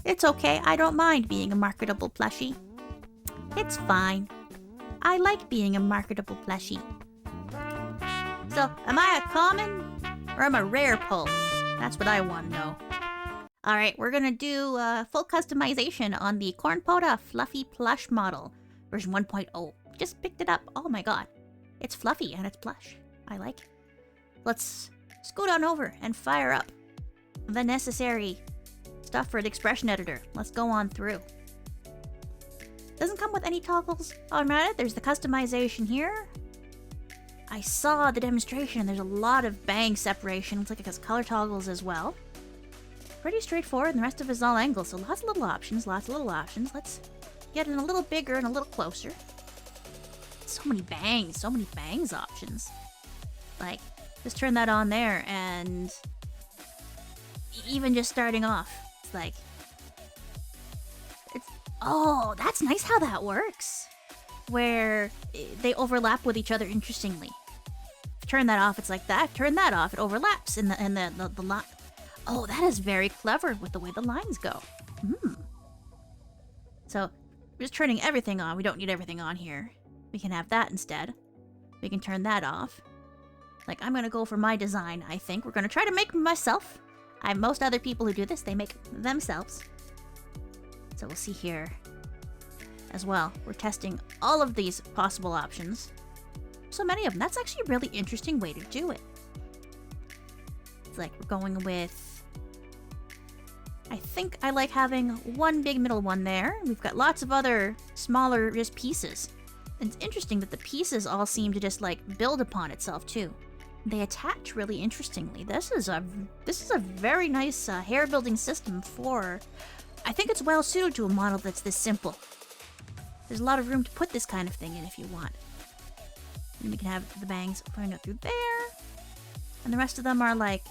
It's okay, I don't mind being a marketable plushie. It's fine. I like being a marketable plushie. So, am I a common or am I a rare pull? That's what I want to know. Alright, we're gonna do full customization on the CORNPOTA Fluffy Plush model, version 1.0. Just picked it up. Oh my god. It's fluffy and it's plush. I like it. Let's scoot on over and fire up the necessary stuff for the expression editor. Let's go on through. Doesn't come with any toggles. Alright, there's the customization here. I saw the demonstration and there's a lot of bang separation. Looks like it has color toggles as well. Pretty straightforward, and the rest of it is all angles, so lots of little options, Let's get in a little bigger and a little closer. So many bangs options. Like, just turn that on there, and even just starting off, it's like, oh, that's nice how that works. Where they overlap with each other interestingly. Turn that off, it's like that. Turn that off, it overlaps in the line. Oh, that is very clever with the way the lines go. So, we're just turning everything on. We don't need everything on here. We can have that instead. We can turn that off. Like, I'm gonna go for my design, I think. We're gonna try to make myself. Most other people who do this, they make themselves. So we'll see here as well. We're testing all of these possible options. So many of them. That's actually a really interesting way to do it. It's like we're going with... I think I like having one big middle one there. We've got lots of other smaller just pieces. And it's interesting that the pieces all seem to just like build upon itself too. They attach really interestingly. This is a very nice hair building system for... I think it's well suited to a model that's this simple. There's a lot of room to put this kind of thing in if you want. And we can have the bangs going up through there. And the rest of them are like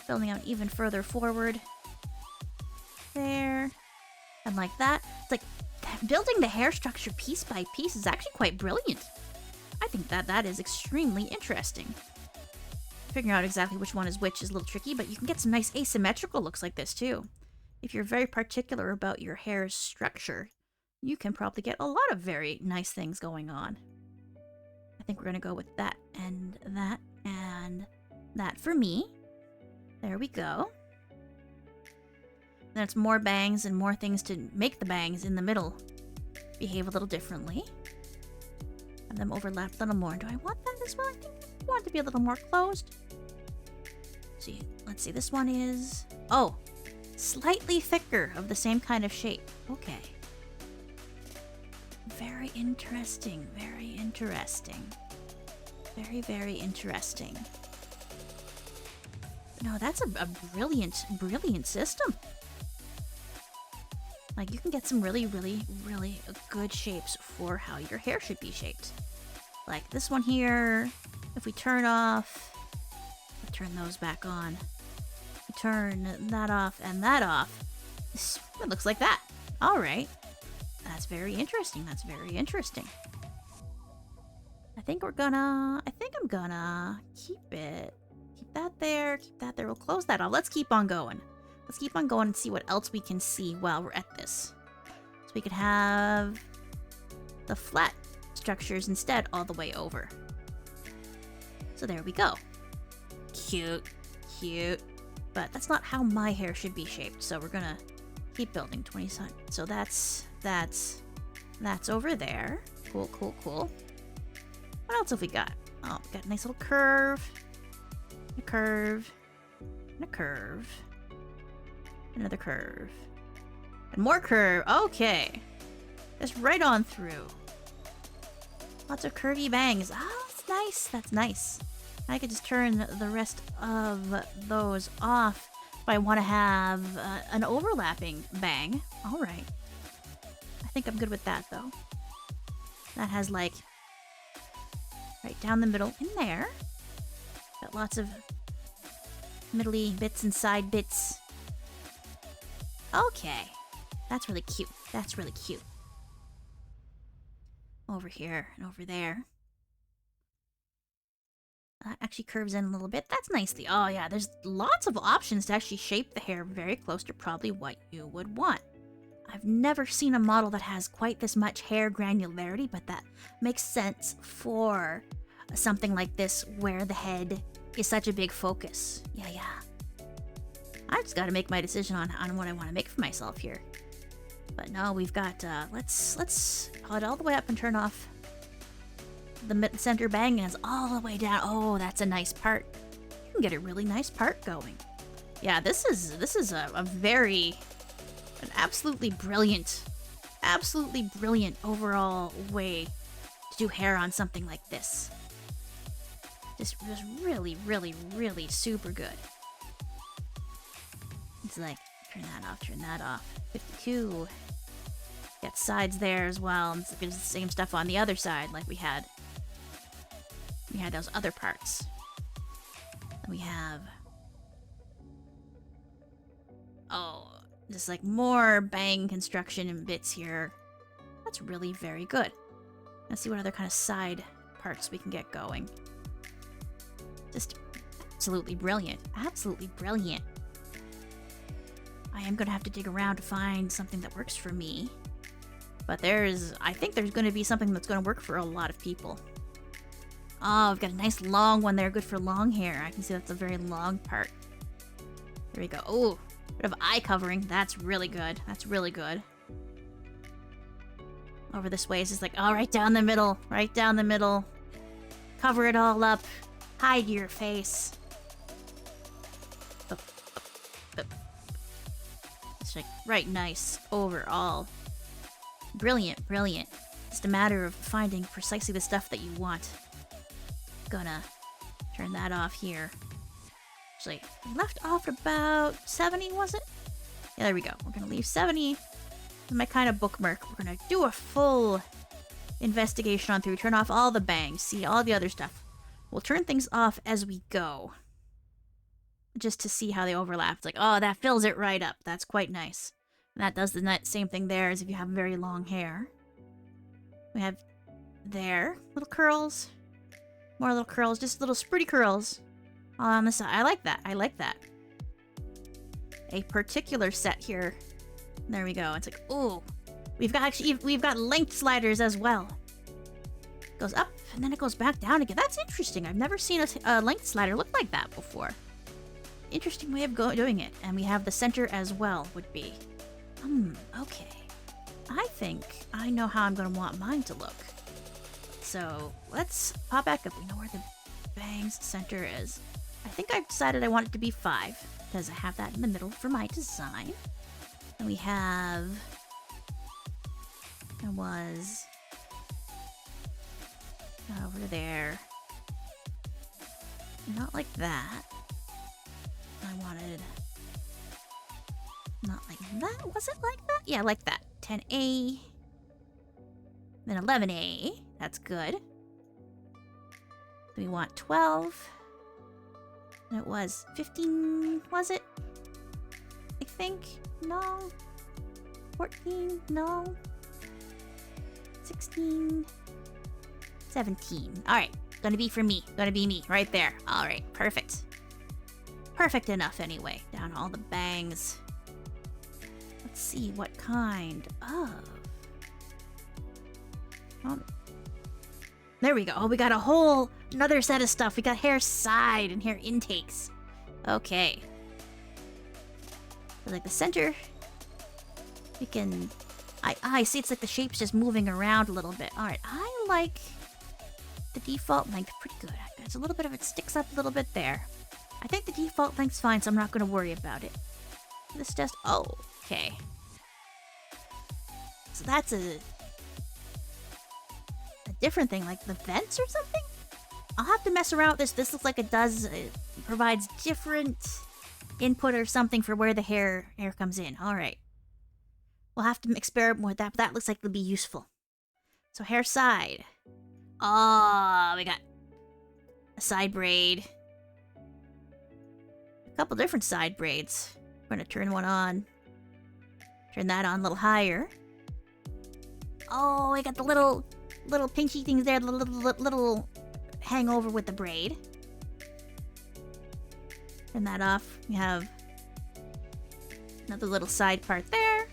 building out even further forward. There. And like that. It's like building the hair structure piece by piece is actually quite brilliant. I think that is extremely interesting. Figuring out exactly which one is which is a little tricky, but you can get some nice asymmetrical looks like this too. If you're very particular about your hair's structure, you can probably get a lot of very nice things going on. I think we're going to go with that and that for me. There we go. Then it's more bangs and more things to make the bangs in the middle behave a little differently. Have them overlap a little more. Do I want that as well? I think I want it to be a little more closed. See, let's see. This one is... Oh! Slightly thicker of the same kind of shape. Okay. Very interesting. Very interesting. Very, very interesting. No, that's a brilliant, brilliant system. Like, you can get some really, really, really good shapes for how your hair should be shaped. Like this one here, if we turn off, we'll turn those back on. Turn that off and that off. It looks like that. Alright. That's very interesting. That's very interesting. I think I'm gonna keep it. Keep that there. Keep that there. We'll close that off. Let's keep on going. Let's keep on going and see what else we can see while we're at this. So we could have the flat structures instead all the way over. So there we go. Cute. Cute. But that's not how my hair should be shaped, so we're gonna keep building 20 cents. So that's over there. Cool, cool, cool. What else have we got? Oh, we got a nice little curve. A curve. And a curve. Another curve. And more curve. Okay. Just right on through. Lots of curvy bangs. Oh, that's nice. That's nice. I could just turn the rest of those off if I want to have an overlapping bang. Alright. I think I'm good with that, though. That has, like, right down the middle in there. Got lots of middly bits and side bits. Okay. That's really cute. That's really cute. Over here and over there. Actually curves in a little bit. That's nicely. Oh yeah, there's lots of options to actually shape the hair very close to probably what you would want. I've never seen a model that has quite this much hair granularity, but that makes sense for something like this where the head is such a big focus. Yeah. I just gotta make my decision on what I want to make for myself here. But no, we've got, let's pull it all the way up and turn off the center bang ends all the way down. Oh, that's a nice part. You can get a really nice part going. Yeah, this is an absolutely brilliant overall way to do hair on something like this. Just really, really, really super good. It's like, turn that off. 52. Got sides there as well. And it's the same stuff on the other side like we had those other parts. We have... Oh, just like more bang construction and bits here. That's really very good. Let's see what other kind of side parts we can get going. Just absolutely brilliant. Absolutely brilliant. I am going to have to dig around to find something that works for me. But I think there's going to be something that's going to work for a lot of people. Oh, I've got a nice long one there, good for long hair. I can see that's a very long part. There we go. Oh, bit of eye covering. That's really good. That's really good. Over this way, it's just like, oh, right down the middle. Right down the middle. Cover it all up. Hide your face. It's like right nice overall. Brilliant, brilliant. Just a matter of finding precisely the stuff that you want. Gonna turn that off here. Actually, left off about 70, was it? Yeah, there we go. We're gonna leave 70. My kind of bookmark. We're gonna do a full investigation on through. Turn off all the bangs. See all the other stuff. We'll turn things off as we go. Just to see how they overlap. It's like, oh, that fills it right up. That's quite nice. And that does the same thing there as if you have very long hair. We have there. Little curls. More little curls. Just little spritty curls. All on the side. I like that. I like that. A particular set here. There we go. It's like, ooh. We've got length sliders as well. It goes up and then it goes back down again. That's interesting. I've never seen a length slider look like that before. Interesting way of doing it. And we have the center as well, would be. Okay. I think I know how I'm going to want mine to look. So let's pop back up. We know where the bangs center is. I think I've decided I want it to be 5 because I have that in the middle for my design. And we have... That was... over there. Not like that. I wanted... Not like that. Was it like that? Yeah, like that. 10A. Then 11A. That's good. We want 12. And it was 15, was it? I think. No. 14. No. 16. 17. Alright. Gonna be for me. Gonna be me. Right there. Alright. Perfect. Perfect enough anyway. Down all the bangs. Let's see what kind of... Oh. There we go. Oh, we got a whole another set of stuff. We got hair side and hair intakes. Okay. So like the center, we can... I see it's like the shape's just moving around a little bit. Alright, I like the default length pretty good. There's a little bit of it sticks up a little bit there. I think the default length's fine, so I'm not going to worry about it. This just... Oh, okay. So that's a different thing, like the vents or something? I'll have to mess around with this. This looks like it provides different input or something for where the hair comes in. Alright. We'll have to experiment with that, but that looks like it'll be useful. So hair side. Oh, we got a side braid. A couple different side braids. We're gonna turn one on. Turn that on a little higher. Oh, we got the little pinchy things there, the little hangover with the braid. Turn that off. We have another little side part there.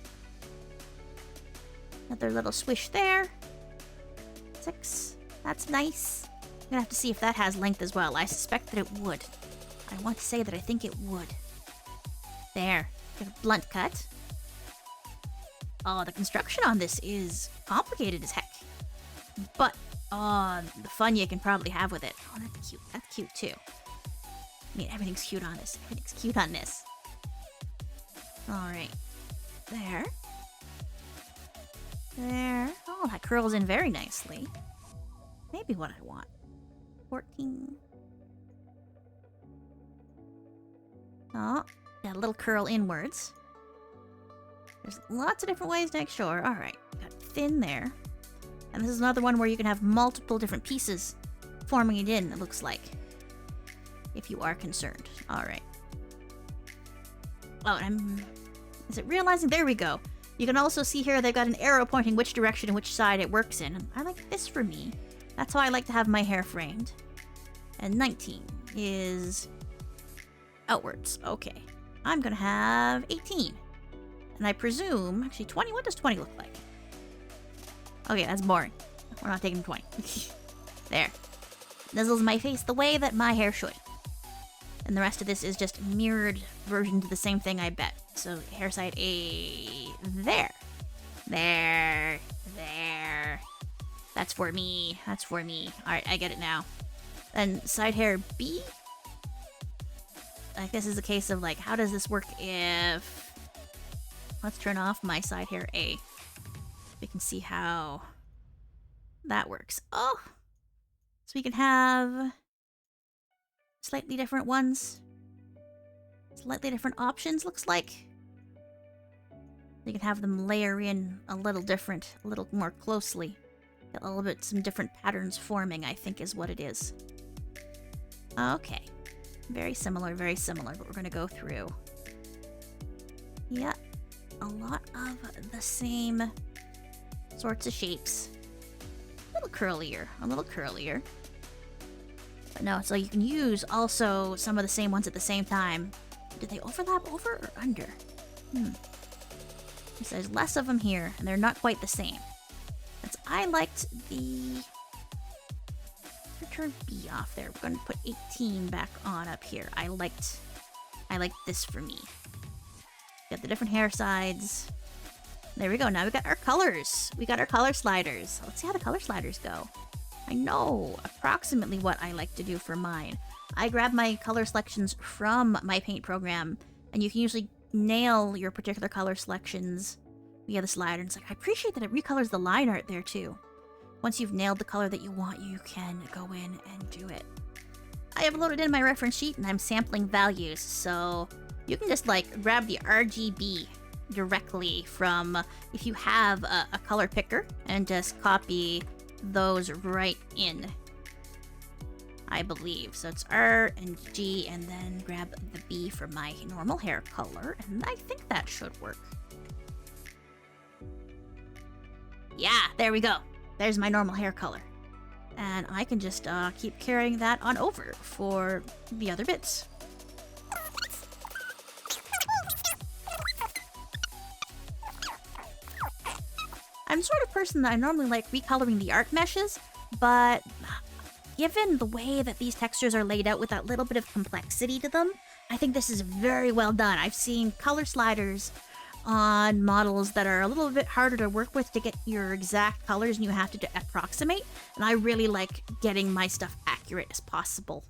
Another little swish there. 6. That's nice. I'm gonna have to see if that has length as well. I suspect that it would. I want to say that I think it would. There. Get a blunt cut. Oh, the construction on this is complicated as heck. But, the fun you can probably have with it. Oh, that's cute. That's cute, too. I mean, everything's cute on this. Everything's cute on this. Alright. There. There. Oh, that curls in very nicely. Maybe what I want. 14. Oh, got a little curl inwards. There's lots of different ways to make sure. Alright, got thin there. And this is another one where you can have multiple different pieces forming it in, it looks like. If you are concerned. Alright. Oh, and is it realizing? There we go. You can also see here they've got an arrow pointing which direction and which side it works in. I like this for me. That's how I like to have my hair framed. And 19 is outwards. Okay. I'm gonna have 18. And I presume, actually 20, what does 20 look like? Okay, that's boring. We're not taking 20. There. Nizzles my face the way that my hair should. And the rest of this is just a mirrored version to the same thing, I bet. So, hair side A... There. There. There. That's for me. That's for me. Alright, I get it now. And side hair B? Like, this is a case of, like, how does this work if... Let's turn off my side hair A. We can see how that works. Oh! So we can have slightly different ones. Slightly different options, looks like. You can have them layer in a little different, a little more closely. A little bit, some different patterns forming, I think is what it is. Okay. Very similar, but we're gonna go through. Yeah. A lot of the same sorts of shapes. A little curlier, a little curlier. But no, so you can use also some of the same ones at the same time. Do they overlap over or under? So there's less of them here, and they're not quite the same. That's, I liked the... Turn B off there. We're going to put 18 back on up here. I liked this for me. Got the different hair sides. There we go. Now we got our colors. We got our color sliders. Let's see how the color sliders go. I know approximately what I like to do for mine. I grab my color selections from my paint program, and you can usually nail your particular color selections via the slider. And it's like, I appreciate that it recolors the line art there too. Once you've nailed the color that you want, you can go in and do it. I have loaded in my reference sheet and I'm sampling values, so you can just like grab the RGB directly from, if you have a color picker, and just copy those right in, I believe. So it's R and G, and then grab the B for my normal hair color, and I think that should work. Yeah, there we go. There's my normal hair color. And I can just keep carrying that on over for the other bits. I'm the sort of person that I normally like recoloring the art meshes, but given the way that these textures are laid out with that little bit of complexity to them, I think this is very well done. I've seen color sliders on models that are a little bit harder to work with to get your exact colors, and you have to approximate, and I really like getting my stuff accurate as possible.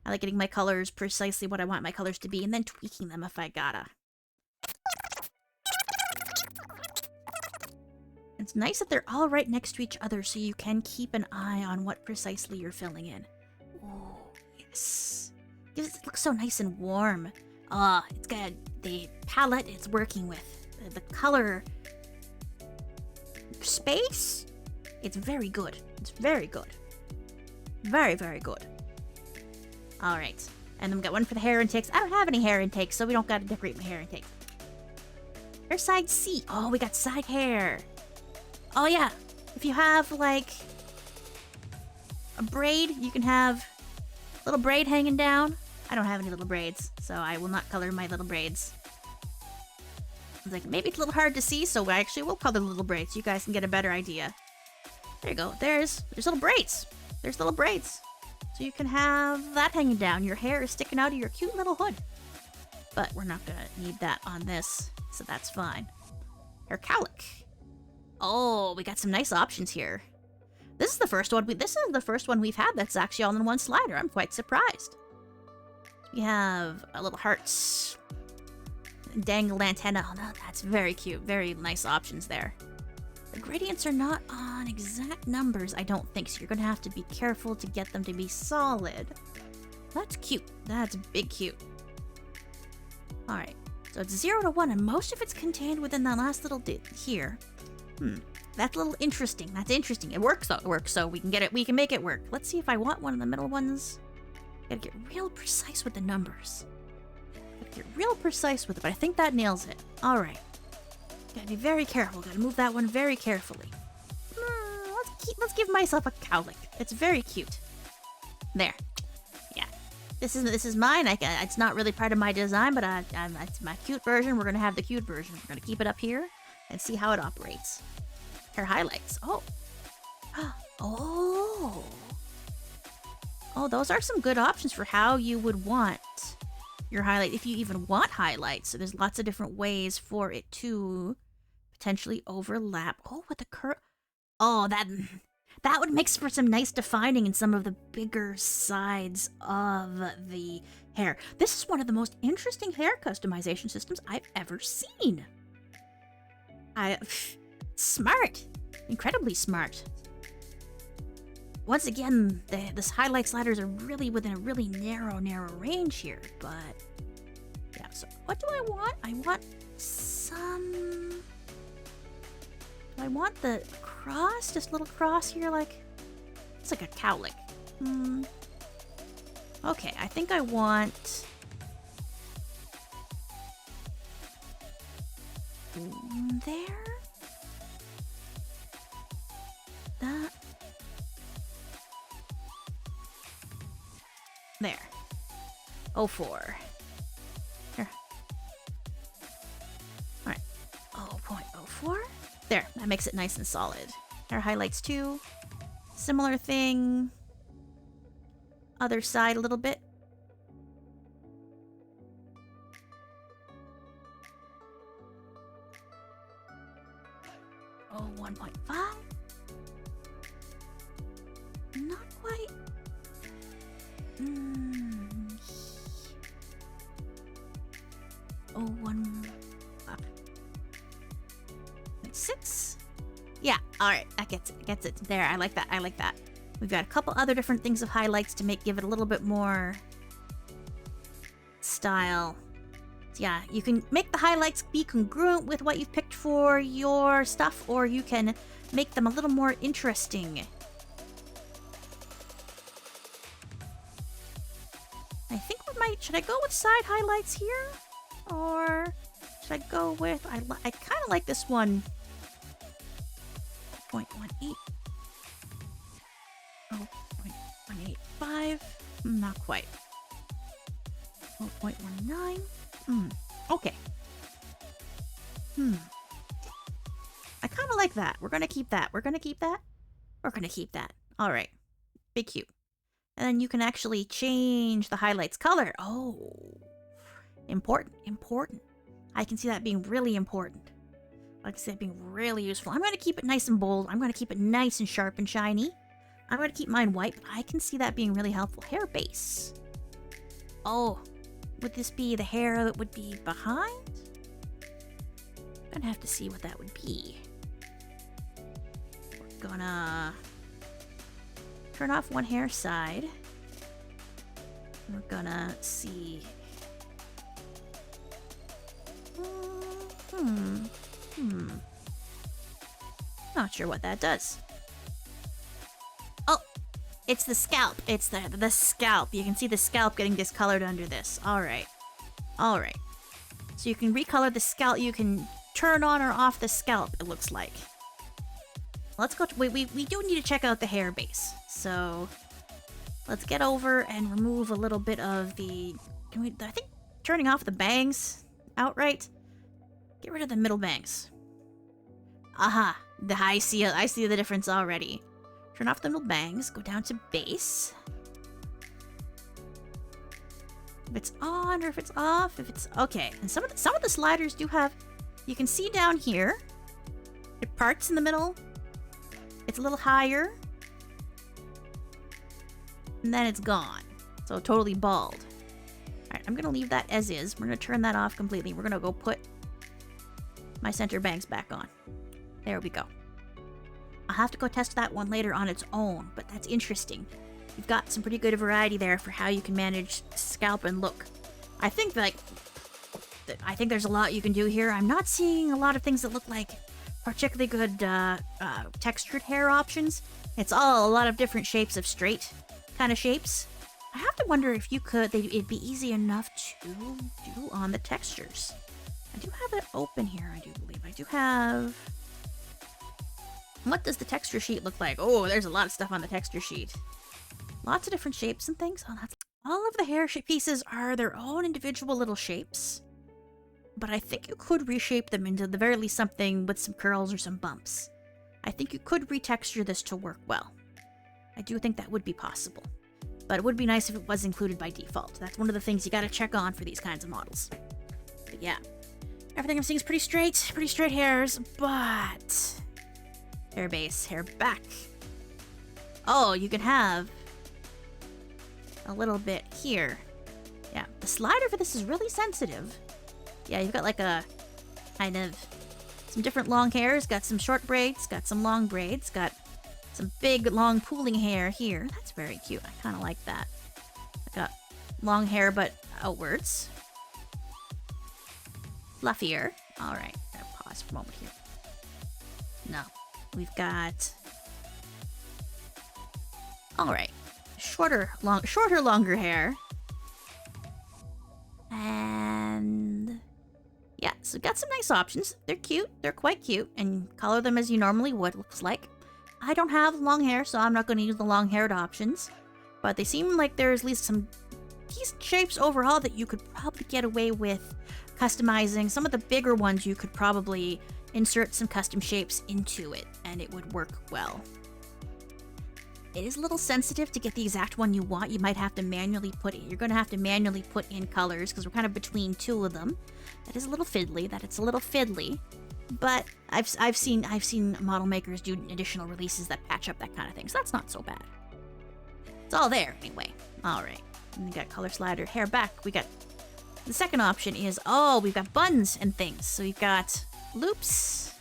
I like getting my colors precisely what I want my colors to be, and then tweaking them if I gotta. It's nice that they're all right next to each other, so you can keep an eye on what precisely you're filling in. Oh, yes. It looks so nice and warm. It's got the palette it's working with, the color space. It's very good. It's very good. Very, very good. All right, and then we got one for the hair intakes. I don't have any hair intakes, so we don't got to decorate my hair intake. Hair side C. Oh, we got side hair. Oh yeah, if you have like a braid, you can have a little braid hanging down. I don't have any little braids, so I will not color my little braids. I was like, maybe it's a little hard to see, so I actually will color the little braids so you guys can get a better idea. There you go. There's little braids. There's little braids. So you can have that hanging down. Your hair is sticking out of your cute little hood. But we're not gonna need that on this, so that's fine. Hair cowlick. Oh, we got some nice options here. This is the first one we've had that's actually all in one slider. I'm quite surprised. We have a little hearts, dangled antenna. Oh, no, that's very cute. Very nice options there. The gradients are not on exact numbers, I don't think, so you're gonna have to be careful to get them to be solid. That's cute. That's big cute. Alright, so it's 0 to 1, and most of it's contained within that last little bit here. That's a little interesting. That's interesting. It works though. It works, so we can get it. We can make it work. Let's see if I want one of the middle ones. Gotta get real precise with the numbers. Gotta get real precise with it, but I think that nails it. Alright. Gotta be very careful. Gotta move that one very carefully. Let's give myself a cowlick. It's very cute. There. Yeah. This is mine. It's not really part of my design, but it's my cute version. We're gonna have the cute version. We're gonna keep it up here and see how it operates. Hair highlights. Oh. Oh. Oh, those are some good options for how you would want your highlight, if you even want highlights. So there's lots of different ways for it to potentially overlap. Oh, with the curl. Oh, that would make for some nice defining in some of the bigger sides of the hair. This is one of the most interesting hair customization systems I've ever seen. Smart. Incredibly smart. Once again, this highlight sliders are really within a really narrow range here, but yeah, so what do I want? I want some... Do I want the cross? Just a little cross here, like... It's like a cowlick. Okay, I think I want... There? That... There. 04. Here. Alright. 0.04. There. That makes it nice and solid. Hair highlights too. Similar thing. Other side a little bit. Oh, 1.5. Not quite. Oh, 1.6. Yeah, alright, that gets it. Gets it. There, I like that. I like that. We've got a couple other different things of highlights to give it a little bit more style. Yeah, you can make the highlights be congruent with what you've picked for your stuff, or you can make them a little more interesting. I think we might... Should I go with side highlights here? Or should I go with... I kind of like this one. 0.18. Oh, 0.185. Not quite. 0.19. Okay. I kind of like that. We're going to keep that. We're going to keep that. We're going to keep that. All right. Big cute. And then you can actually change the highlights color. Oh. Important. Important. I can see that being really important. I can see that being really useful. I'm going to keep it nice and bold. I'm going to keep it nice and sharp and shiny. I'm going to keep mine white, but I can see that being really helpful. Hair base. Oh. Would this be the hair that would be behind? I'm gonna have to see what that would be. We're gonna turn off one hair side. We're gonna see. Not sure what that does. Oh, it's the scalp. It's the scalp. You can see the scalp getting discolored under this. All right. All right. So you can recolor the scalp. You can turn on or off the scalp, it looks like. Let's go. We do need to check out the hair base. So let's get over and remove a little bit of the... I think turning off the bangs outright. Get rid of the middle bangs. Aha! I see the difference already. Turn off the middle bangs, go down to base. If it's on or if it's off, if it's... Okay, and some of the sliders do have... You can see down here, it parts in the middle. It's a little higher. And then it's gone. So totally bald. Alright, I'm gonna leave that as is. We're gonna turn that off completely. We're gonna go put my center bangs back on. There we go. I'll have to go test that one later on its own, but that's interesting. You've got some pretty good variety there for how you can manage scalp and look. I think there's a lot you can do here. I'm not seeing a lot of things that look like particularly good textured hair options. It's all a lot of different shapes of straight kind of shapes. I have to wonder if you could, it'd be easy enough to do on the textures. I do have it open here, I do believe. I do have... What does the texture sheet look like? Oh, there's a lot of stuff on the texture sheet. Lots of different shapes and things. Oh, that's... All of the hair pieces are their own individual little shapes. But I think you could reshape them into the very least something with some curls or some bumps. I think you could retexture this to work well. I do think that would be possible. But it would be nice if it was included by default. That's one of the things you gotta check on for these kinds of models. But yeah. Everything I'm seeing is pretty straight hairs, but... Hair base, hair back. Oh, you can have a little bit here. Yeah, the slider for this is really sensitive. Yeah, you've got like a kind of some different long hairs, got some short braids, got some long braids, got some big long pooling hair here. That's very cute. I kind of like that. I got long hair but outwards. Fluffier. All right, gotta pause for a moment here. No, we've got. All right, shorter, longer hair. And yeah, so got some nice options. They're cute. They're quite cute, and color them as you normally would. Looks like. I don't have long hair, so I'm not going to use the long-haired options. But they seem like there's at least some decent shapes overall that you could probably get away with customizing. Some of the bigger ones you could probably insert some custom shapes into it, and it would work well. It is a little sensitive to get the exact one you want. You might have to manually put in. You're going to have to manually put in colors because we're kind of between two of them. That is a little fiddly. But I've seen model makers do additional releases that patch up that kind of thing, so that's not so bad. It's all there anyway. All right, and we got color slider, hair back. We got the second option is we've got buns and things. So we've got loops,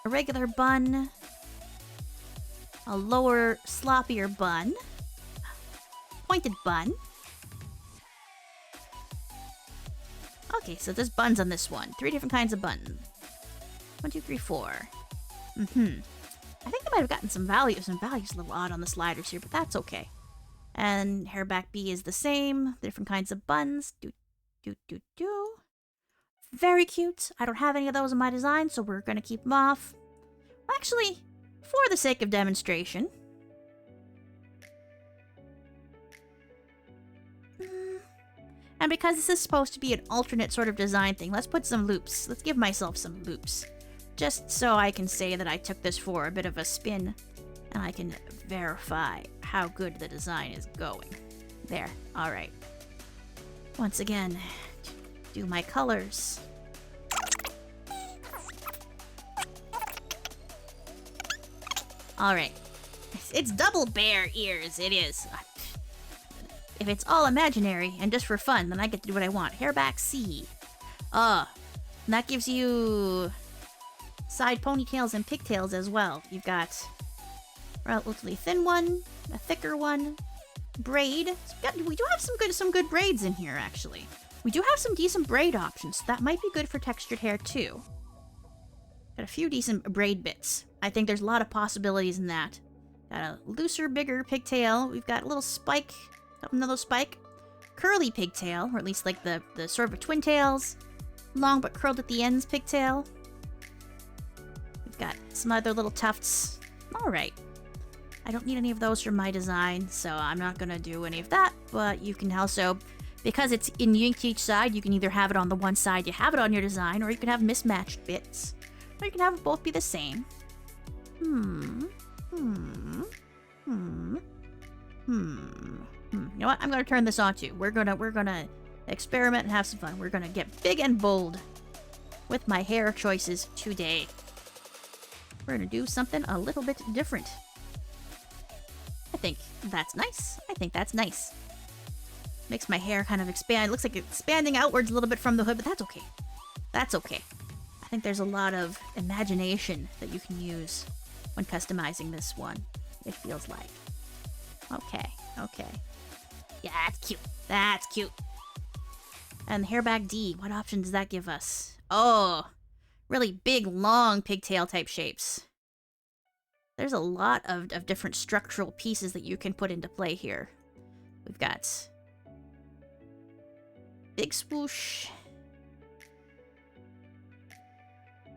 a regular bun, a lower sloppier bun, pointed bun. Okay, so there's buns on this one. 3 different kinds of buns. 1, 2, 3, 4. I think they might have gotten some values. Some values a little odd on the sliders here, but that's okay. And hair back B is the same. Different kinds of buns. Very cute. I don't have any of those in my design, so we're going to keep them off. Actually, for the sake of demonstration. And because this is supposed to be an alternate sort of design thing, let's put some loops. Let's give myself some loops. Just so I can say that I took this for a bit of a spin. And I can verify how good the design is going. There. Alright. Once again, do my colors. Alright. It's double bear ears, it is. If it's all imaginary and just for fun, then I get to do what I want. Hair back C. And that gives you side ponytails and pigtails as well. You've got a relatively thin one, a thicker one, braid. So we do have some good braids in here, actually. We do have some decent braid options, so that might be good for textured hair too. Got a few decent braid bits. I think there's a lot of possibilities in that. Got a looser, bigger pigtail. We've got a little spike. Another spike. Curly pigtail, or at least like the sort of twin tails. Long but curled at the ends pigtail. We've got some other little tufts. Alright. I don't need any of those for my design, so I'm not gonna do any of that, but you can also, because it's unique to each side, you can either have it on the one side you have it on your design, or you can have mismatched bits, or you can have it both be the same. You know what? I'm gonna turn this on too. We're gonna experiment and have some fun. We're gonna get big and bold with my hair choices today. We're gonna do something a little bit different. I think that's nice. I think that's nice. Makes my hair kind of expand. Looks like it's expanding outwards a little bit from the hood, but that's okay. That's okay. I think there's a lot of imagination that you can use when customizing this one, it feels like. Okay, okay. Yeah, that's cute. That's cute. And the Hairback D, what option does that give us? Oh, really big, long pigtail type shapes. There's a lot of different structural pieces that you can put into play here. We've got big swoosh,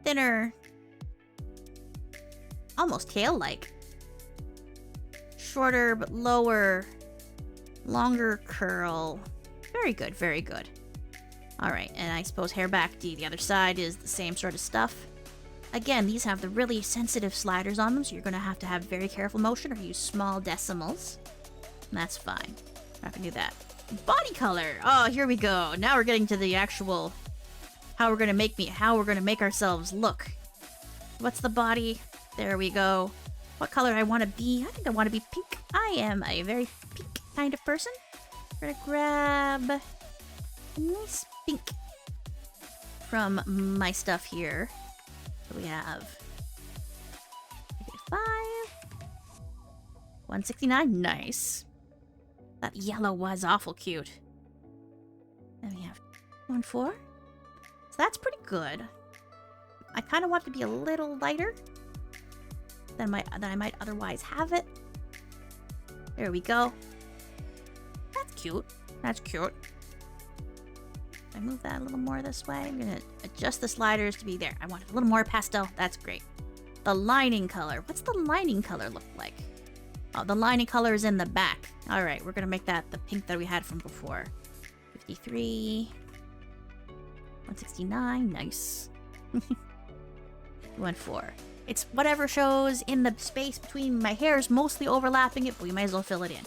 thinner, almost tail-like, shorter but lower, longer curl. Very good, very good. Alright, and I suppose Hairback D, the other side, is the same sort of stuff. Again, these have the really sensitive sliders on them, so you're going to have very careful motion or use small decimals. And that's fine. Not going to do that. Body color! Oh, here we go. Now we're getting to the actual how we're going to make ourselves look. What's the body? There we go. What color I want to be? I think I want to be pink. I am a very pink kind of person. We're going to grab a nice pink from my stuff here. So we have 5, 169, nice. That yellow was awful cute. Then we have 14. So that's pretty good. I kind of want to be a little lighter than I might otherwise have it. There we go. That's cute. That's cute. I move that a little more this way. I'm gonna adjust the sliders to be there. I want it a little more pastel. That's great. The lining color. What's the lining color look like? Oh, the lining color is in the back. All right, we're gonna make that the pink that we had from before. 53, 169, nice. 14. It's whatever shows in the space between my hairs, mostly overlapping it, but we might as well fill it in.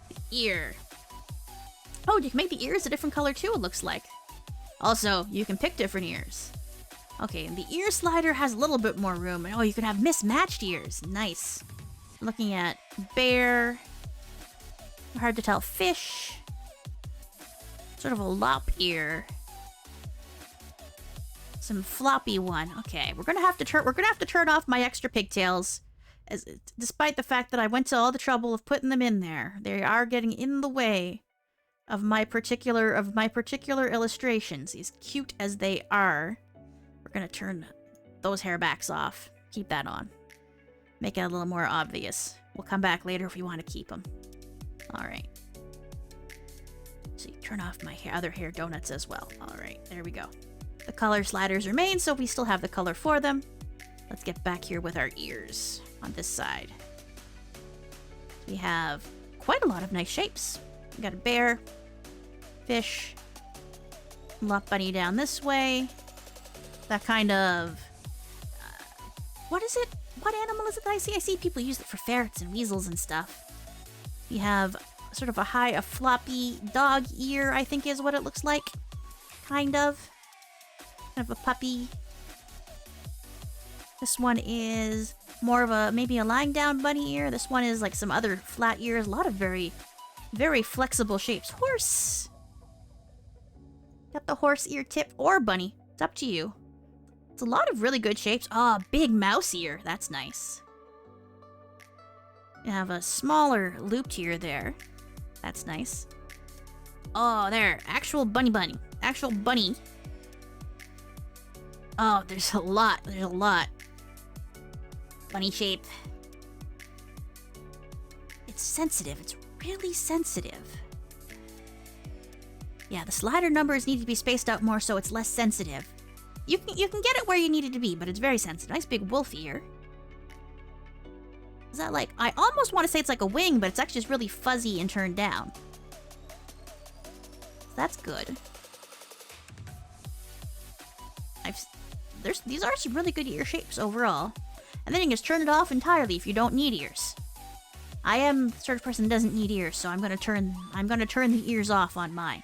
The ear. Oh, you can make the ears a different color too, it looks like. Also, you can pick different ears. Okay, and the ear slider has a little bit more room. Oh, you can have mismatched ears. Nice. Looking at bear. Hard to tell. Fish. Sort of a lop ear. Some floppy one. Okay, we're gonna have to turn off my extra pigtails. Despite the fact that I went to all the trouble of putting them in there, they are getting in the way of my particular illustrations, as cute as they are. We're gonna turn those hairbacks off. Keep that on. Make it a little more obvious. We'll come back later if we want to keep them. Alright. So you turn off my other hair donuts as well. Alright, there we go. The color sliders remain, so we still have the color for them. Let's get back here with our ears on this side. We have quite a lot of nice shapes. We got a bear, fish, lop bunny down this way. That kind of... what is it? What animal is it that I see? I see people use it for ferrets and weasels and stuff. We have sort of a floppy dog ear, I think is what it looks like. Kind of. Kind of a puppy. This one is more of maybe a lying down bunny ear. This one is like some other flat ears. A lot of very, very flexible shapes. Horse! Got the horse ear tip or bunny. It's up to you. It's a lot of really good shapes. Oh, big mouse ear. That's nice. You have a smaller looped ear there. That's nice. Oh, there. Actual bunny. Actual bunny. Oh, there's a lot. There's a lot. Bunny shape. It's sensitive. It's really sensitive. Yeah, the slider numbers need to be spaced out more so it's less sensitive. You can get it where you need it to be, but it's very sensitive. Nice big wolf ear. Is that like... I almost want to say it's like a wing, but it's actually just really fuzzy and turned down. That's good. These are some really good ear shapes overall. And then you can just turn it off entirely if you don't need ears. I am the sort of person that doesn't need ears, so I'm gonna turn the ears off on mine.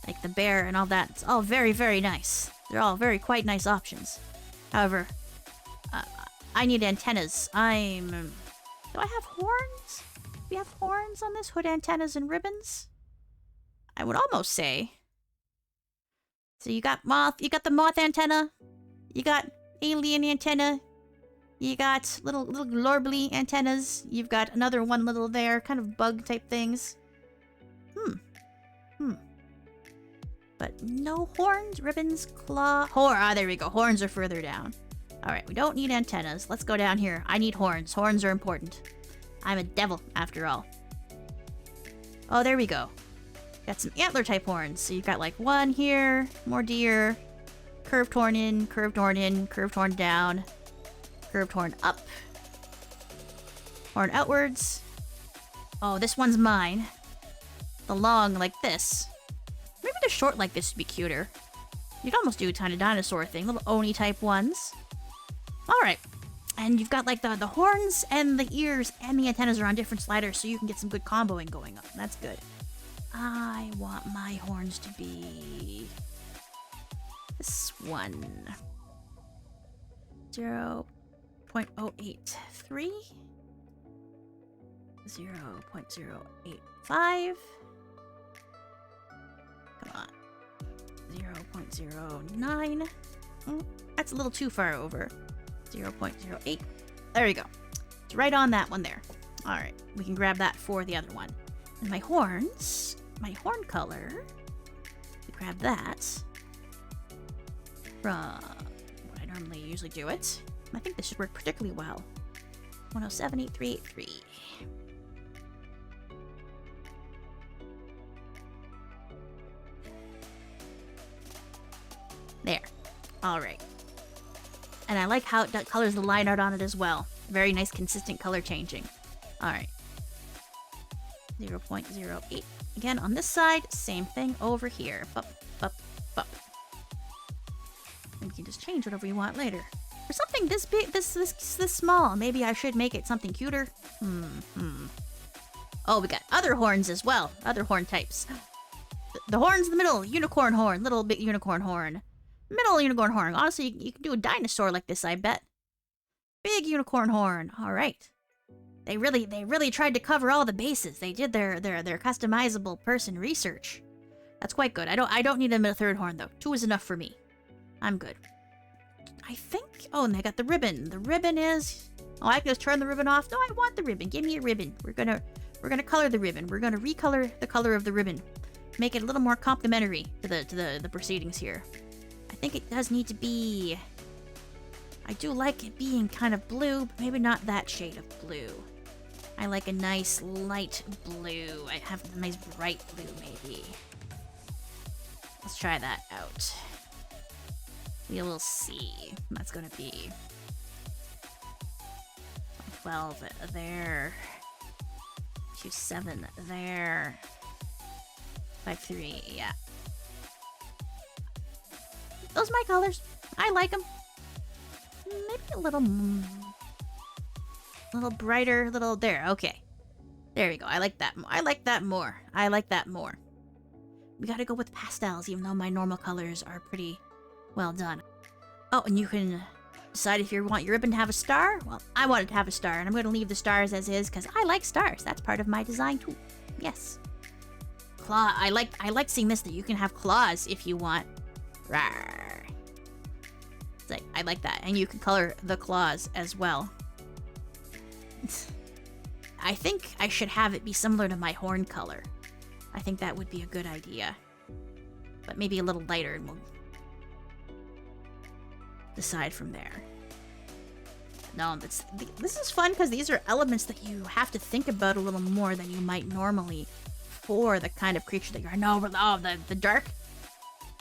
Like the bear and all that. It's all very, very nice. They're all quite nice options. However, I need antennas. Do I have horns? Do we have horns on this? Hood antennas and ribbons? I would almost say. So you got the moth antenna. You got alien antenna. You got little glorbly antennas. You've got another one little there, kind of bug type things. But no horns, ribbons, claw... there we go. Horns are further down. Alright, we don't need antennas. Let's go down here. I need horns. Horns are important. I'm a devil, after all. Oh, there we go. Got some antler type horns. So you've got like one here, more deer, curved horn in, curved horn in, curved horn down, curved horn up, horn outwards. Oh, this one's mine. The long like this. Maybe the short like this would be cuter. You could almost do a kind of dinosaur thing, little Oni type ones. Alright. And you've got like the horns and the ears and the antennas are on different sliders so you can get some good comboing going on. That's good. I want my horns to be this one. 0.083. 0.085. Come on. 0.09. That's a little too far over. 0.08. There you go. It's right on that one there. Alright, we can grab that for the other one. And my horns, my horn color, we grab that from what I normally usually do it. I think this should work particularly well. 1078383. There. Alright. And I like how it colors the line art on it as well. Very nice, consistent color changing. Alright. 0.08. Again, on this side, same thing over here. Bup, bup, bup. And we can just change whatever you want later. For something this big, this small, maybe I should make it something cuter. Oh, we got other horns as well. Other horn types. The horns in the middle. Unicorn horn. Little bit unicorn horn. Middle unicorn horn. Honestly, you can do a dinosaur like this, I bet. Big unicorn horn. Alright. They really tried to cover all the bases. They did their customizable person research. That's quite good. I don't need a third horn though. 2 is enough for me. I'm good. I think... Oh, and they got the ribbon. The ribbon is... Oh, I can just turn the ribbon off. No, I want the ribbon. Give me a ribbon. We're gonna color the ribbon. We're gonna recolor the color of the ribbon. Make it a little more complementary to the proceedings here. I think it does need to be... I do like it being kind of blue, but maybe not that shade of blue. I like a nice light blue. I have a nice bright blue, maybe. Let's try that out. We will see. That's gonna be 12 there. 27 there. 53, yeah. Those are my colors. I like them. Maybe a little brighter, little there. Okay, there we go. I like that. I like that more. I like that more. We gotta go with pastels, even though my normal colors are pretty well done. Oh, and you can decide if you want your ribbon to have a star. Well, I want it to have a star, and I'm going to leave the stars as is because I like stars. That's part of my design too. Yes. Claw. I like seeing this that you can have claws if you want. Rawr. It's like, I like that, and you can color the claws as well. I think I should have it be similar to my horn color. I think that would be a good idea, but maybe a little lighter, and we'll decide from there. No, this is fun because these are elements that you have to think about a little more than you might normally for the kind of creature that you're. No, the dark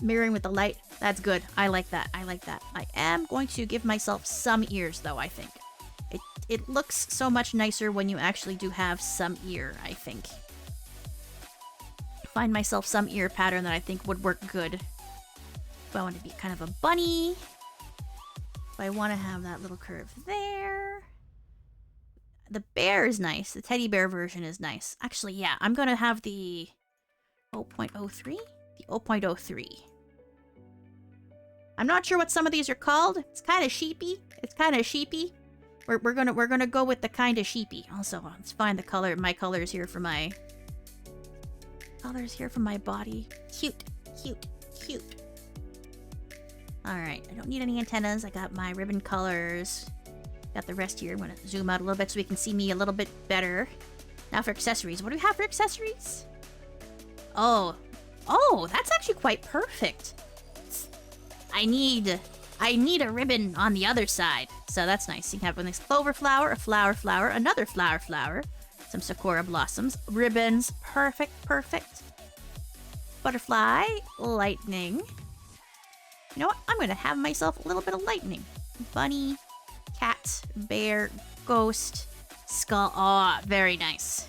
mirroring with the light. That's good. I like that. I like that. I am going to give myself some ears though, I think. It looks so much nicer when you actually do have some ear, I think. Find myself some ear pattern that I think would work good. If I want to be kind of a bunny. If I want to have that little curve there. The bear is nice. The teddy bear version is nice. Actually, yeah, I'm going to have the 0.03? The 0.03. I'm not sure what some of these are called. It's kind of sheepy. It's kind of sheepy. We're gonna go with the kind of sheepy. Also, let's find the color. My colors here for my body. Cute, cute, cute. All right, I don't need any antennas. I got my ribbon colors. Got the rest here. I'm gonna zoom out a little bit so we can see me a little bit better. Now for accessories. What do we have for accessories? Oh, that's actually quite perfect. I need a ribbon on the other side. So that's nice. You can have a nice clover flower, a flower flower, another flower flower, some sakura blossoms, ribbons. Perfect, perfect. Butterfly, lightning. You know what? I'm going to have myself a little bit of lightning. Bunny, cat, bear, ghost, skull. Oh, very nice.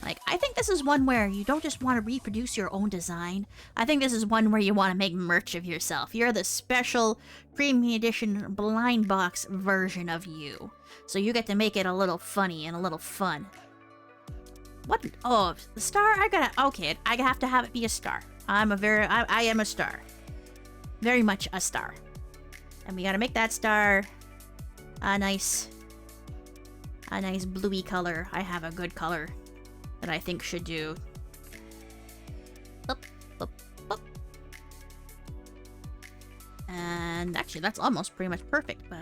Like, I think this is one where you don't just want to reproduce your own design. I think this is one where you want to make merch of yourself. You're the special premium edition blind box version of you. So you get to make it a little funny and a little fun. What? Oh, the star? Okay, I have to have it be a star. I am a star. Very much a star. And we gotta make that star a nice bluey color. I have a good color that I think should do. Up, up, up. And actually, that's almost pretty much perfect, but,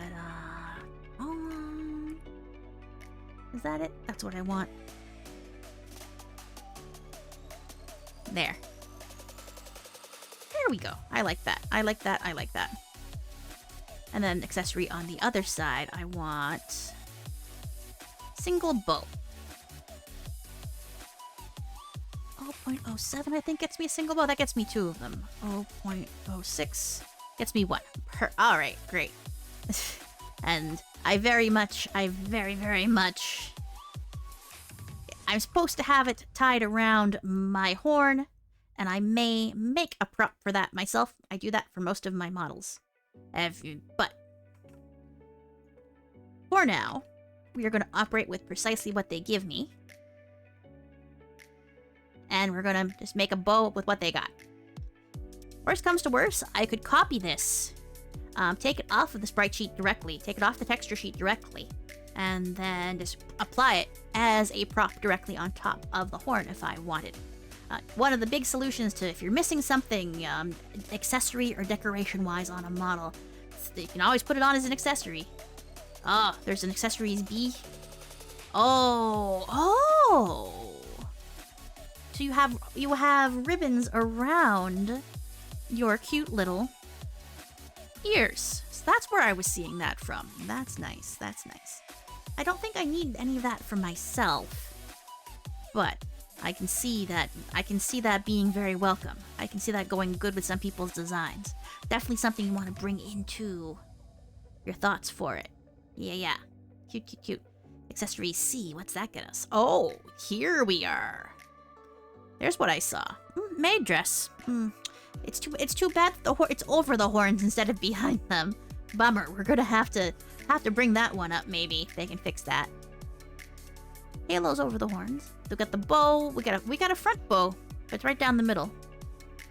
is that it? That's what I want. There. There we go. I like that. I like that. I like that. And then accessory on the other side, I want single bow. 0.07 I think gets me a single bow. That gets me two of them. 0.06 gets me one. Alright, great. And I very much... I'm supposed to have it tied around my horn, and I may make a prop for that myself. I do that for most of my models. But for now, we are going to operate with precisely what they give me. And we're going to just make a bow with what they got. Worst comes to worst, I could copy this. Take it off of the sprite sheet directly. Take it off the texture sheet directly. And then just apply it as a prop directly on top of the horn if I wanted. One of the big solutions to if you're missing something accessory or decoration-wise on a model, you can always put it on as an accessory. Oh, there's an accessories B. Oh! So you have ribbons around your cute little ears. So that's where I was seeing that from. That's nice. That's nice. I don't think I need any of that for myself, but I can see that being very welcome. I can see that going good with some people's designs. Definitely something you want to bring into your thoughts for it. Yeah. Cute, cute, cute. Accessory C, what's that get us? Oh, here we are. There's what I saw. Maid dress. It's too bad it's over the horns instead of behind them. Bummer. We're gonna have to bring that one up maybe. They can fix that. Halo's over the horns. We got the bow. We got a front bow. It's right down the middle.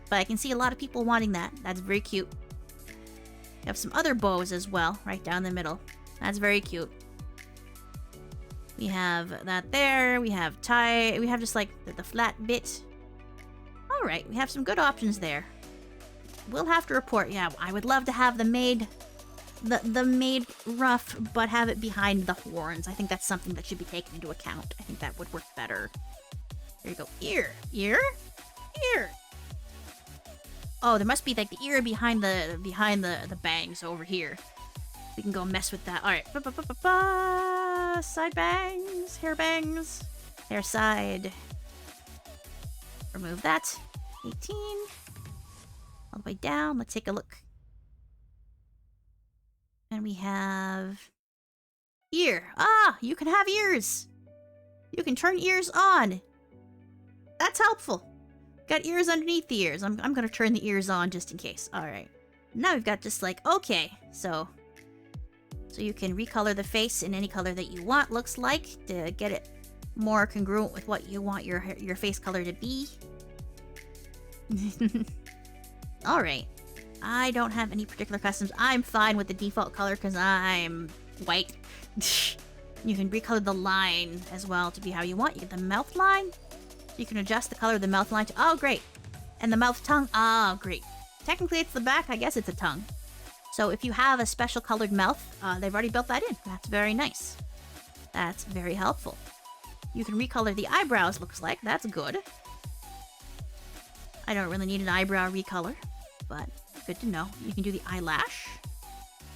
But I can see a lot of people wanting that. That's very cute. We have some other bows as well, right down the middle. That's very cute. We have that there. We have we have just like the flat bit. Alright, we have some good options there. We'll have to report. Yeah, I would love to have the maid ruff, but have it behind the horns. I think that's something that should be taken into account. I think that would work better. There you go. Ear. Oh, there must be like the ear behind the bangs over here. We can go mess with that. All right. Side bangs, hair bangs, hair side. Remove that. 18. All the way down. Let's take a look. And we have Ear. Ah, you can have ears. You can turn ears on. That's helpful. Got ears underneath the ears. I'm gonna turn the ears on just in case. Alright. Now we've got just like, okay, so you can recolor the face in any color that you want, looks like, to get it more congruent with what you want your face color to be. Alright. I don't have any particular customs. I'm fine with the default color because I'm white. You can recolor the line as well to be how you want. You get the mouth line. You can adjust the color of the mouth line to... Oh, great. And the mouth tongue. Oh, great. Technically, it's the back. I guess it's a tongue. So if you have a special colored mouth, they've already built that in. That's very nice. That's very helpful. You can recolor the eyebrows, looks like. That's good. I don't really need an eyebrow recolor, but good to know. You can do the eyelash.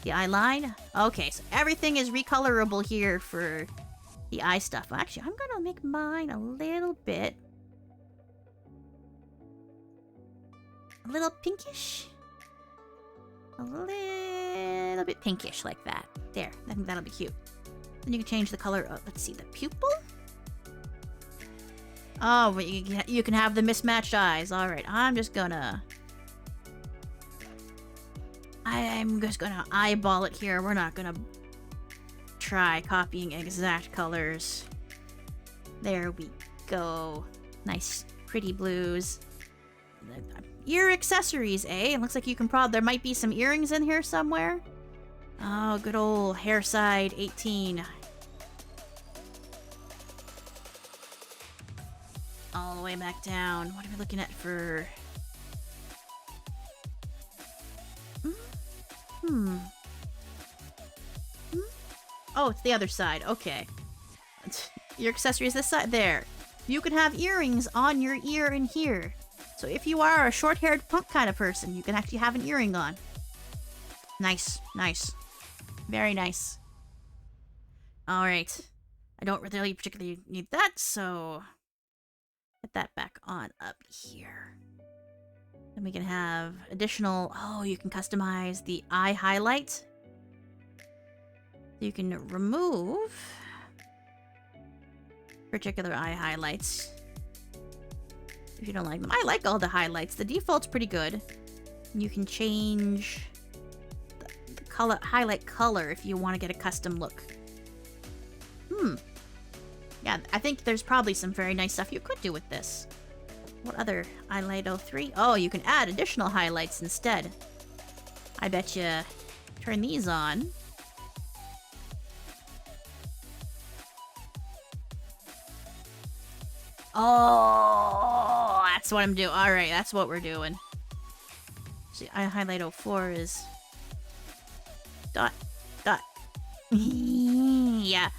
The eyeline. Okay, so everything is recolorable here for the eye stuff. Actually, I'm going to make mine a little bit... a little pinkish? A little bit pinkish like that. There, I think that'll be cute. Then you can change the color of, let's see, the pupil? Oh, but you can have the mismatched eyes. Alright, I'm just gonna eyeball it here. We're not gonna try copying exact colors. There we go. Nice, pretty blues. Ear accessories, eh? It looks like you can there might be some earrings in here somewhere. Oh, good old hair side 18. All the way back down. What are we looking at for... Oh, it's the other side. Okay. Your accessories this side. There. You can have earrings on your ear in here. So if you are a short-haired punk kind of person, you can actually have an earring on. Nice. Nice. Very nice. Alright. I don't really particularly need that, so... Put that back on up here. Then we can have additional... Oh, you can customize the eye highlight. You can remove particular eye highlights if you don't like them. I like all the highlights. The default's pretty good. You can change the color, highlight color if you want to get a custom look. Yeah, I think there's probably some very nice stuff you could do with this. What other highlight 03? Oh, you can add additional highlights instead. I bet you turn these on. Oh, that's what I'm doing. Alright, that's what we're doing. See, I highlight 04 is... Dot. Yeah.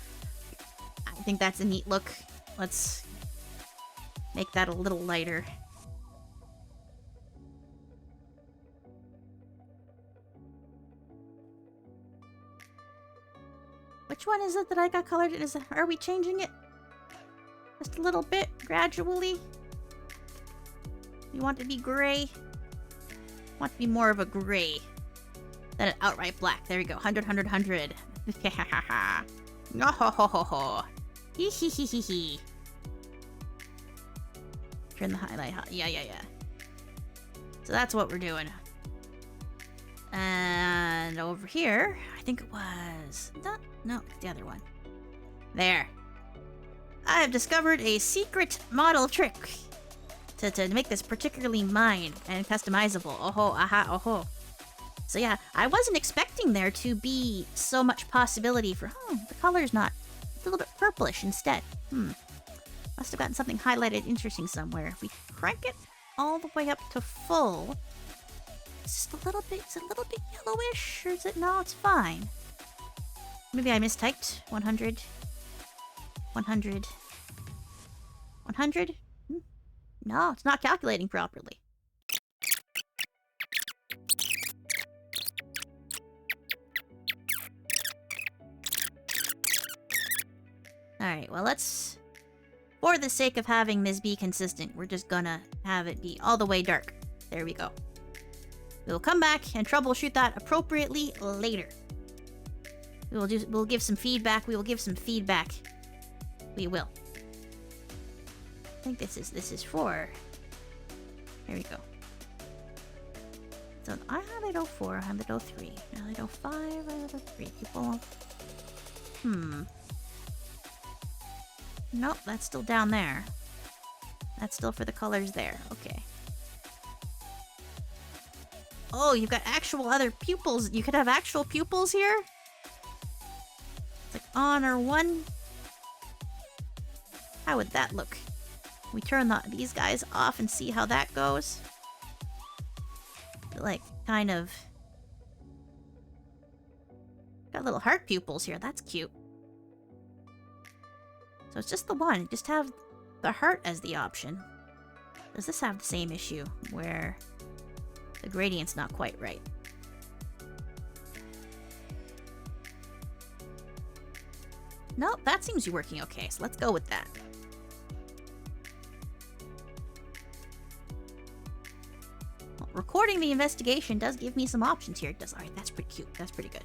I think that's a neat look. Let's make that a little lighter. Which one is it that I got colored in? Are we changing it? Just a little bit, gradually. You want it to be gray? Want to be more of a gray than an outright black. There we go. 100, 100, 100. No ho ho ho ho. Hee hee hee hee hee. Turn the highlight hot. Yeah. So that's what we're doing. And over here, I think it was... No, the other one. There. I have discovered a secret model trick to make this particularly mine and customizable. Oh-ho, aha, oh-ho. So yeah, I wasn't expecting there to be so much possibility for... the color's not... It's a little bit purplish instead. Must have gotten something highlighted interesting somewhere. If we crank it all the way up to full... It's just a little bit... Is it a little bit yellowish? Or is it... No, it's fine. Maybe I mistyped. 100... 100... 100? No, it's not calculating properly. Alright, well let's... For the sake of having this be consistent, we're just gonna have it be all the way dark. There we go. We'll come back and troubleshoot that appropriately later. We'll give some feedback. We will give some feedback. We will. I think this is 4. Here we go. So I highlight 04, I highlight 03, I highlight 05, I highlight 03. People. Nope, that's still down there. That's still for the colors there. Okay. Oh, you've got actual other pupils. You could have actual pupils here? It's like on or 1. How would that look? We turn these guys off and see how that goes. Like, kind of... Got little heart pupils here. That's cute. So it's just the one. Just have the heart as the option. Does this have the same issue where the gradient's not quite right? Nope, that seems to be working okay, so let's go with that. Well, recording the investigation does give me some options here. It does. Alright, that's pretty cute. That's pretty good.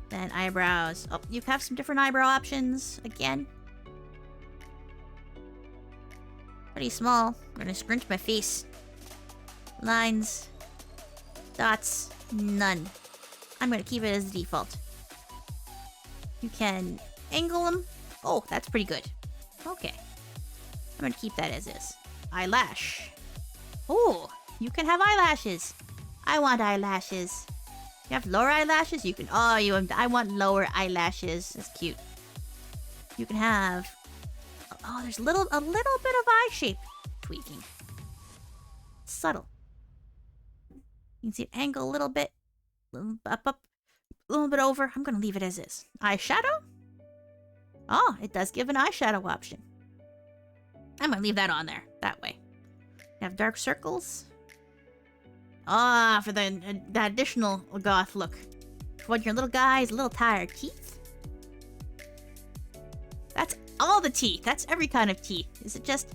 Then eyebrows. Oh, you have some different eyebrow options again. Pretty small. I'm gonna scrunch my face. Lines. Dots. None. I'm gonna keep it as the default. You can angle them. Oh, that's pretty good. Okay. I'm gonna keep that as is. Eyelash. Oh, you can have eyelashes. I want eyelashes. You have lower eyelashes? You can... Oh, I want lower eyelashes. That's cute. You can have... Oh, there's a little bit of eye shape tweaking. Subtle. You can see it angle a little bit. Up, a little bit over. I'm going to leave it as is. Eyeshadow? Oh, it does give an eyeshadow option. I'm going to leave that on there. That way. You have dark circles. Ah, for the additional goth look. When your little guy's a little tired. Teeth? That's all the teeth. That's every kind of teeth. Is it just...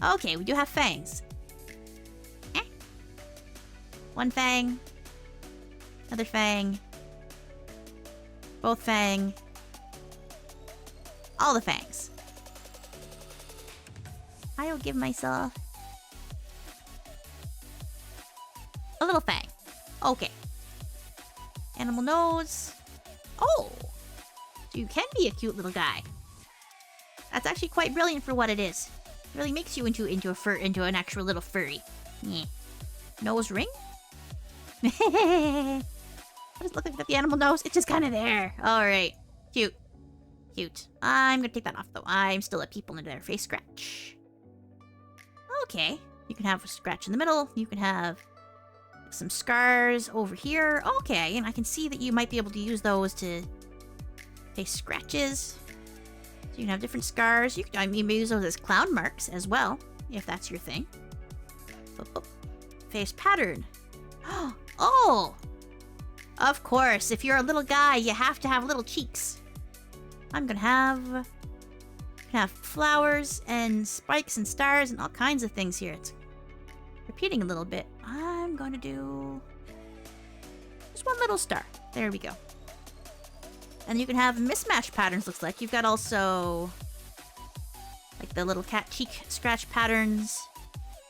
Okay, we do have fangs. One fang. Another fang. Both fang. All the fangs. I'll give myself... a little fang. Okay. Animal nose. Oh! So you can be a cute little guy. That's actually quite brilliant for what it is. It really makes you into an actual little furry. Yeah. Nose ring? What does it look like with the animal nose? It's just kind of there. Alright. Cute. Cute. I'm gonna take that off though. I'm still at people into their face scratch. Okay. You can have a scratch in the middle. You can have some scars over here. Okay, and I can see that you might be able to use those to face scratches. So you can have different scars. You can maybe use those as clown marks as well, if that's your thing. Face pattern. Oh! Of course, if you're a little guy, you have to have little cheeks. I'm gonna have flowers and spikes and stars and all kinds of things here. It's repeating a little bit. I'm gonna do just one little star. There we go. And you can have mismatch patterns, looks like. You've got also like the little cat cheek scratch patterns,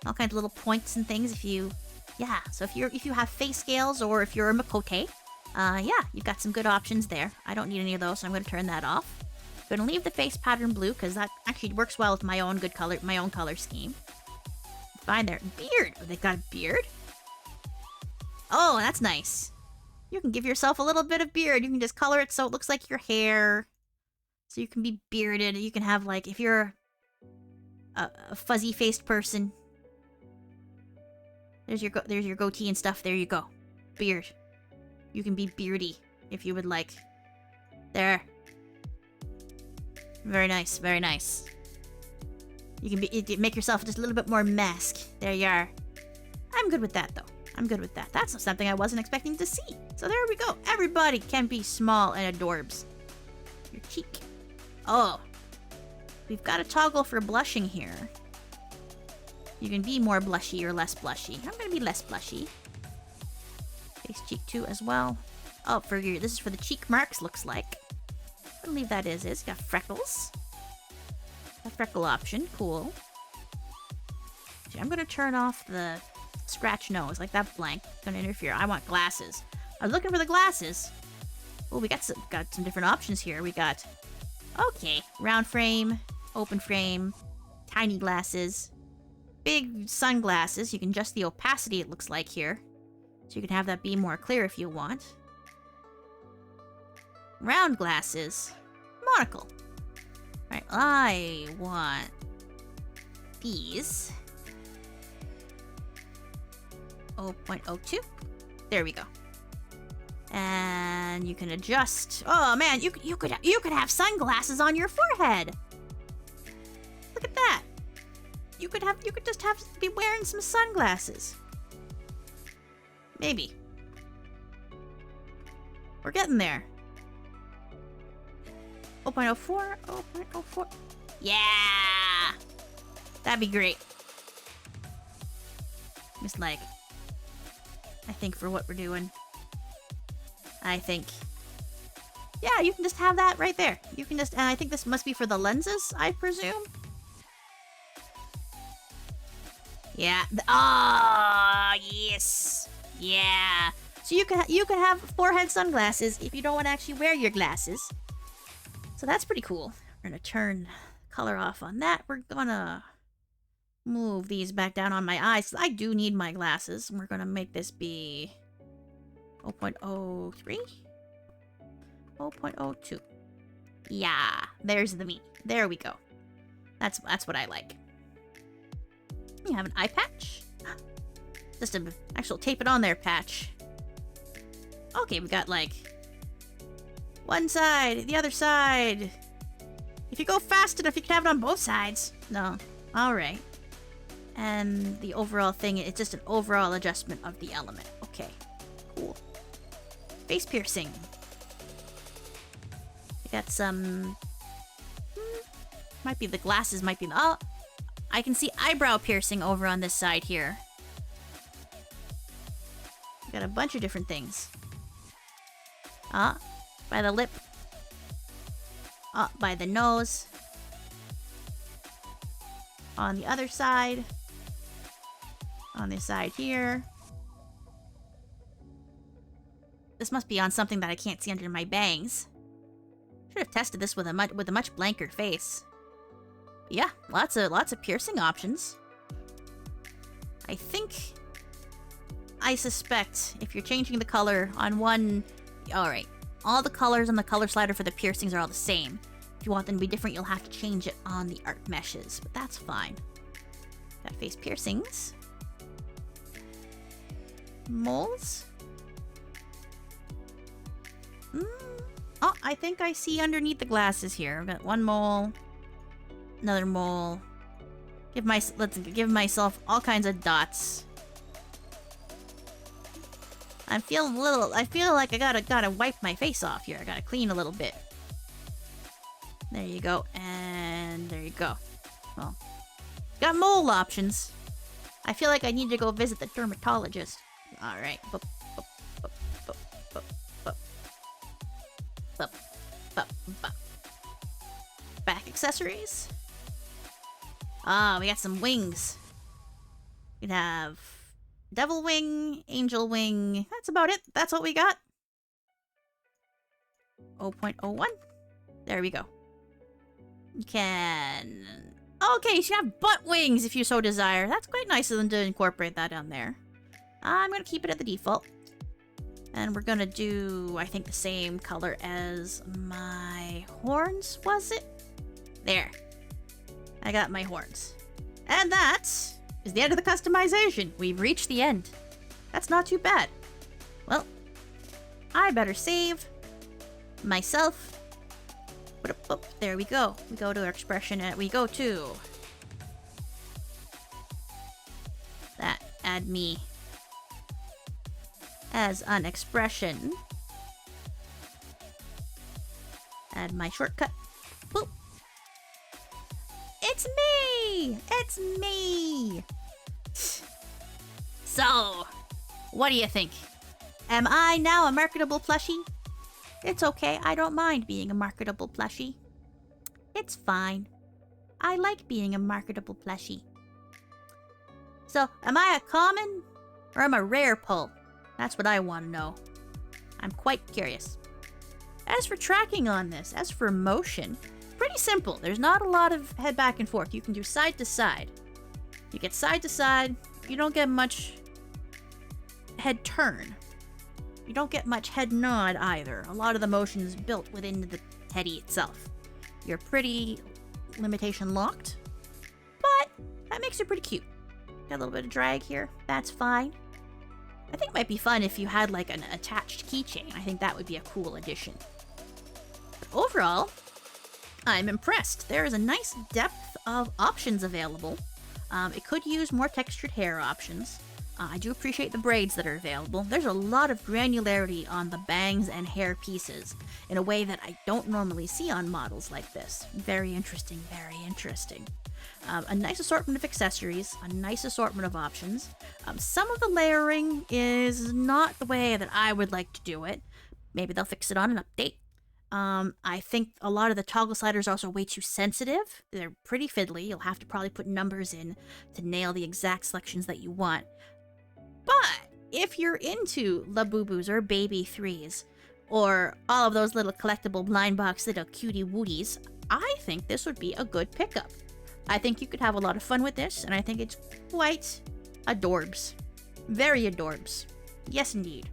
all kinds of little points and things if you... Yeah, so if you have face scales or if you're a Makote, yeah, you've got some good options there. I don't need any of those, so I'm going to turn that off. I'm going to leave the face pattern blue because that actually works well with my own color scheme. Fine there. Beard. Oh, they got a beard? Oh, that's nice. You can give yourself a little bit of beard. You can just color it so it looks like your hair. So you can be bearded. You can have, like, if you're a fuzzy-faced person... There's your goatee and stuff. There you go. Beard. You can be beardy if you would like. There. Very nice. Very nice. You can make yourself just a little bit more mask. There you are. I'm good with that, though. I'm good with that. That's something I wasn't expecting to see. So there we go. Everybody can be small and adorbs. Your cheek. Oh. We've got a toggle for blushing here. You can be more blushy or less blushy. I'm going to be less blushy. Face cheek too as well. Oh, this is for the cheek marks, looks like. I believe that is. Got freckles. A freckle option, cool. See, I'm gonna turn off the scratch nose, like that blank. Gonna interfere. I want glasses. I was looking for the glasses. Oh, we got some different options here. We got, okay, round frame, open frame, tiny glasses, big sunglasses. You can adjust the opacity, it looks like here. So you can have that be more clear if you want. Round glasses, monocle. Alright, I want these. 0.02. There we go. And you can adjust. Oh man, you could have sunglasses on your forehead. Look at that. You could just be wearing some sunglasses. Maybe. We're getting there. 0.04, 0.04. Yeah! That'd be great. Just like, I think for what we're doing. I think. Yeah, you can just have that right there. You can just, and I think this must be for the lenses, I presume. Yeah. Oh, yes. Yeah. So you can have forehead sunglasses if you don't want to actually wear your glasses. So that's pretty cool. We're gonna turn color off on that. We're gonna move these back down on my eyes. I do need my glasses. We're gonna make this be 0.03? 0.02. Yeah, there's the me. There we go. That's what I like. You have an eye patch. Just an actual tape it on there patch. Okay, we got like one side, the other side. If you go fast enough, you can have it on both sides. No. Alright. And the overall thing, it's just an overall adjustment of the element. Okay. Cool. Face piercing. We got some... might be the glasses, might be... Oh! I can see eyebrow piercing over on this side here. We got a bunch of different things. By the lip. By the nose. On the other side. On this side here. This must be on something that I can't see under my bangs. Should have tested this with a much blanker face. But yeah, lots of piercing options. I suspect if you're changing the color on one... Alright, all the colors on the color slider for the piercings are all the same. If you want them to be different, you'll have to change it on the art meshes, but that's fine. Got face piercings. Moles. Oh, I think I see underneath the glasses here. I've got one mole. Another mole. Let's give myself all kinds of dots. I feel like I gotta wipe my face off here. I gotta clean a little bit. There you go, and there you go. Well, got mole options. I feel like I need to go visit the dermatologist. All right. Back accessories. We got some wings. We have devil wing, angel wing. That's about it. That's what we got. 0.01. There we go. You can... Okay, you can have butt wings if you so desire. That's quite nice of them to incorporate that on there. I'm going to keep it at the default. And we're going to do, I think, the same color as my horns, was it? There. I got my horns. And that is the end of the customization. We've reached the end. That's not too bad. Well, I better save myself. There we go. We go to our expression and we go to that. Add me as an expression. Add my shortcut. Boop. It's me! It's me! So, what do you think? Am I now a marketable plushie? It's okay, I don't mind being a marketable plushie. It's fine. I like being a marketable plushie. So, am I a common or am I a rare pull? That's what I want to know. I'm quite curious. As for tracking on this, as for motion, pretty simple. There's not a lot of head back and forth. You can do side to side. You get side to side. You don't get much head turn. You don't get much head nod either. A lot of the motion is built within the teddy itself. You're pretty limitation locked, but that makes it pretty cute. Got a little bit of drag here. That's fine. I think it might be fun if you had like an attached keychain. I think that would be a cool addition. But overall, I'm impressed. There is a nice depth of options available. It could use more textured hair options. I do appreciate the braids that are available. There's a lot of granularity on the bangs and hair pieces in a way that I don't normally see on models like this. Very interesting, very interesting. A nice assortment of accessories, a nice assortment of options. Some of the layering is not the way that I would like to do it. Maybe they'll fix it on an update. I think a lot of the toggle sliders are also way too sensitive. They're pretty fiddly. You'll have to probably put numbers in to nail the exact selections that you want. But if you're into Labubus or Baby 3s, or all of those little collectible blind box little cutie wooties, I think this would be a good pickup. I think you could have a lot of fun with this, and I think it's quite adorbs. Very adorbs. Yes, indeed.